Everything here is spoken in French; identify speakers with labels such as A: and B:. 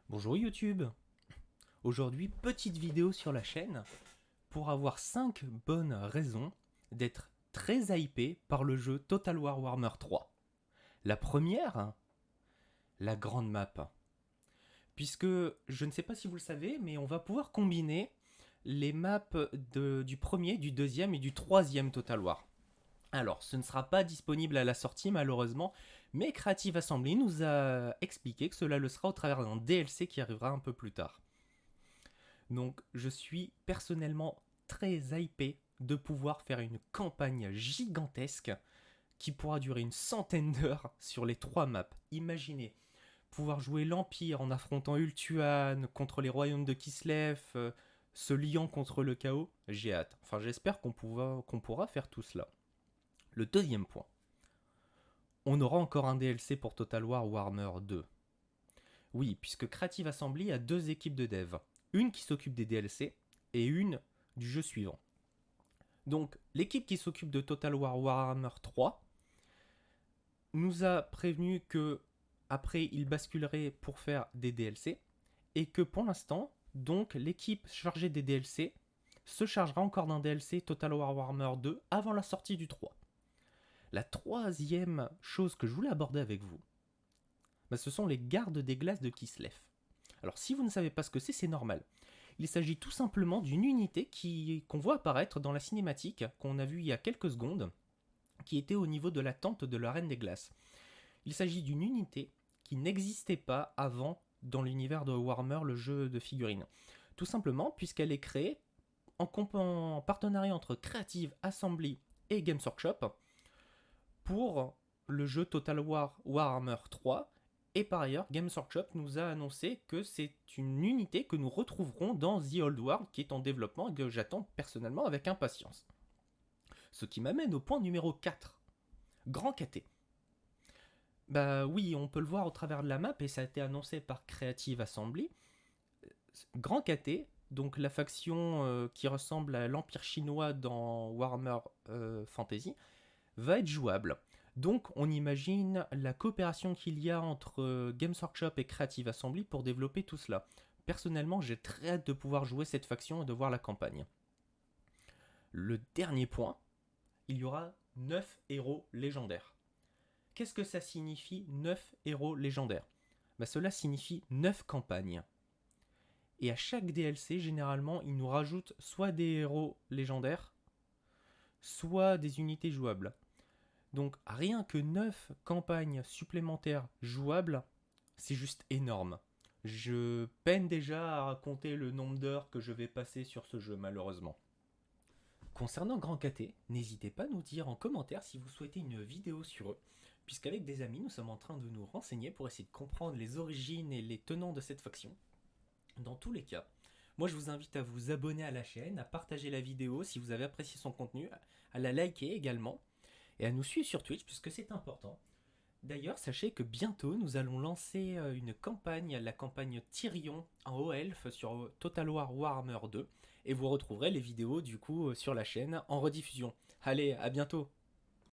A: Bonjour YouTube. Aujourd'hui, petite vidéo sur la chaîne pour avoir 5 bonnes raisons d'être très hypé par le jeu Total War Warhammer 3. La première, la grande map. Puisque, je ne sais pas si vous le savez, mais on va pouvoir combiner les maps du premier, du deuxième et du troisième Total War. Alors, ce ne sera pas disponible à la sortie malheureusement, mais Creative Assembly nous a expliqué que cela le sera au travers d'un DLC qui arrivera un peu plus tard. Donc je suis personnellement très hypé de pouvoir faire une campagne gigantesque qui pourra durer une centaine d'heures sur les 3 maps. Imaginez, pouvoir jouer l'Empire en affrontant Ultuan contre les royaumes de Kislev, se liant contre le chaos, j'ai hâte. Enfin j'espère qu'on pourra faire tout cela. Le deuxième point, on aura encore un DLC pour Total War Warhammer 2. Oui, puisque Creative Assembly a 2 équipes de dev. Une qui s'occupe des DLC et une du jeu suivant. Donc, l'équipe qui s'occupe de Total War Warhammer 3 nous a prévenu que après il basculerait pour faire des DLC et que pour l'instant, donc l'équipe chargée des DLC se chargera encore d'un DLC Total War Warhammer 2 avant la sortie du 3. La troisième chose que je voulais aborder avec vous, ce sont les gardes des glaces de Kislev. Alors si vous ne savez pas ce que c'est normal. Il s'agit tout simplement d'une unité qu'on voit apparaître dans la cinématique qu'on a vue il y a quelques secondes, qui était au niveau de la tente de la Reine des Glaces. Il s'agit d'une unité qui n'existait pas avant dans l'univers de Warhammer, le jeu de figurines. Tout simplement puisqu'elle est créée en partenariat entre Creative Assembly et Games Workshop pour le jeu Total War Warhammer 3. Et par ailleurs, Games Workshop nous a annoncé que c'est une unité que nous retrouverons dans The Old World qui est en développement et que j'attends personnellement avec impatience. Ce qui m'amène au point numéro 4. Grand KT. Bah oui, on peut le voir au travers de la map et ça a été annoncé par Creative Assembly. Grand KT, donc la faction qui ressemble à l'Empire chinois dans Warhammer Fantasy, va être jouable. Donc on imagine la coopération qu'il y a entre Games Workshop et Creative Assembly pour développer tout cela. Personnellement, j'ai très hâte de pouvoir jouer cette faction et de voir la campagne. Le dernier point, il y aura 9 héros légendaires. Qu'est-ce que ça signifie 9 héros légendaires? Cela signifie 9 campagnes. Et à chaque DLC, généralement, ils nous rajoutent soit des héros légendaires, soit des unités jouables. Donc rien que 9 campagnes supplémentaires jouables, c'est juste énorme. Je peine déjà à raconter le nombre d'heures que je vais passer sur ce jeu malheureusement. Concernant Grand KT, n'hésitez pas à nous dire en commentaire si vous souhaitez une vidéo sur eux, puisqu'avec des amis nous sommes en train de nous renseigner pour essayer de comprendre les origines et les tenants de cette faction. Dans tous les cas, moi je vous invite à vous abonner à la chaîne, à partager la vidéo si vous avez apprécié son contenu, à la liker également, et à nous suivre sur Twitch puisque c'est important. D'ailleurs, sachez que bientôt nous allons lancer une campagne, la campagne Tyrion en haut elfe sur Total War Warhammer 2, et vous retrouverez les vidéos du coup sur la chaîne en rediffusion. Allez, à bientôt!